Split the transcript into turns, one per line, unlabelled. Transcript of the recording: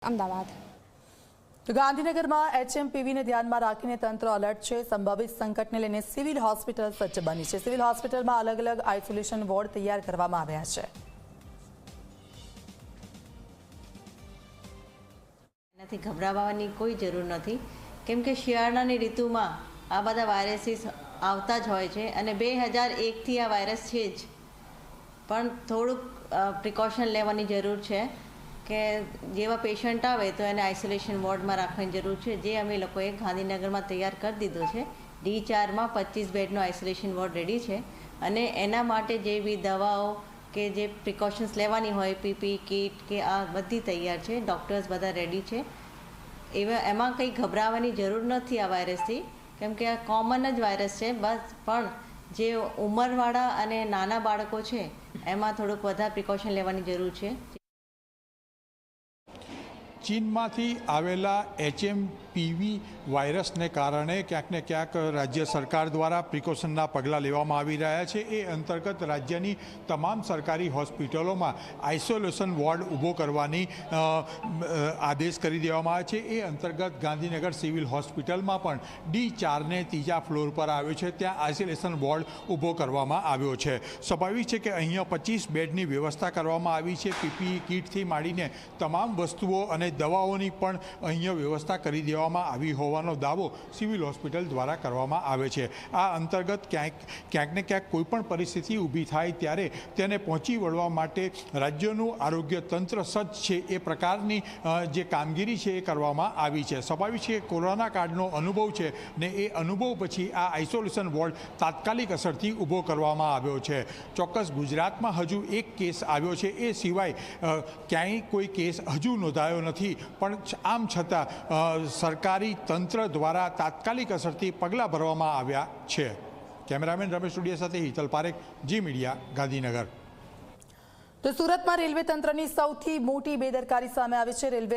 અમદાવાદ
તો ગાંધીનગરમાં એચએમપીવીને ધ્યાનમાં રાખીને તંત્ર એલર્ટ છે। સંભવિત સંકટને લઈને સિવિલ હોસ્પિટલ સજ્જ બની છે। સિવિલ હોસ્પિટલમાં અલગ અલગ આઇસોલેશન વોર્ડ તૈયાર કરવામાં આવ્યા છે।
એનાથી ગભરાવાની કોઈ જરૂર નથી, કેમ કે શિયાળાની ઋતુમાં આ બધા વાયરસીસ આવતા જ હોય છે અને 2001થી આ વાયરસ છે જ, પણ થોડુંક પ્રિકોશન લેવાની જરૂર છે કે જેવા પેશન્ટ આવે તો એને આઇસોલેશન વોર્ડમાં રાખવાની જરૂર છે, જે અમે લોકોએ ગાંધીનગરમાં તૈયાર કરી દીધો છે। D4માં 25 બેડનો આઇસોલેશન વોર્ડ રેડી છે અને એના માટે જે બી દવાઓ કે જે પ્રિકોશન્સ લેવાની હોય, પીપી કિટ કે આ બધી તૈયાર છે। ડૉક્ટર્સ બધા રેડી છે। એમાં કંઈ ગભરાવાની જરૂર નથી આ વાયરસથી, કેમ કે આ કોમન જ વાયરસ છે બસ, પણ જે ઉંમરવાળા અને નાના બાળકો છે એમાં થોડુંક વધારે પ્રિકોશન લેવાની જરૂર છે।
ચીનમાંથી આવેલા એચએમપીવી વાયરસને કારણે ક્યાંક ને ક્યાંક રાજ્ય સરકાર દ્વારા પ્રિકોશનના પગલાં લેવામાં આવી રહ્યા છે। એ અંતર્ગત રાજ્યની તમામ સરકારી હોસ્પિટલોમાં આઇસોલેશન વોર્ડ ઊભો કરવાની આદેશ કરી દેવામાં આવે છે। એ અંતર્ગત ગાંધીનગર સિવિલ હોસ્પિટલમાં પણ D4ને ત્રીજા ફ્લોર પર આવ્યો છે, ત્યાં આઇસોલેશન વોર્ડ ઊભો કરવામાં આવ્યો છે। સ્વાભાવિક છે કે અહીંયા 25 બેડની વ્યવસ્થા કરવામાં આવી છે। પીપીઈ કિટથી માંડીને તમામ વસ્તુઓ અને દવાઓની પણ અહીંયા વ્યવસ્થા કરી દેવામાં આવી હોવાનો દાવો સિવિલ હોસ્પિટલ દ્વારા કરવામાં આવે છે। આ અંતર્ગત ક્યાંક ને ક્યાંક કોઈપણ પરિસ્થિતિ ઊભી થાય ત્યારે તેને પહોંચી વળવા માટે રાજ્યનું આરોગ્ય તંત્ર સજ્જ છે, એ પ્રકારની જે કામગીરી છે એ કરવામાં આવી છે। સ્વાભાવિક છે કોરોના કાળનો અનુભવ છે ને એ અનુભવ પછી આ આઇસોલેશન વોર્ડ તાત્કાલિક અસરથી ઊભો કરવામાં આવ્યો છે। ચોક્કસ ગુજરાતમાં હજુ એક કેસ આવ્યો છે, એ સિવાય ક્યાંય કોઈ કેસ હજુ નોંધાયો નથી, પણ આમ છતાં સરકારી તંત્ર દ્વારા તાત્કાલિક અસરથી પગલાં ભરવામાં આવ્યા છે। કેમેરામેન રમેશ ટુડિયા સાથે હિતલ પારેખ, જી મીડિયા, ગાંધીનગર।
તો સુરતમાં રેલવે તંત્રની સૌથી મોટી બેદરકારી સામે આવી છે। રેલવે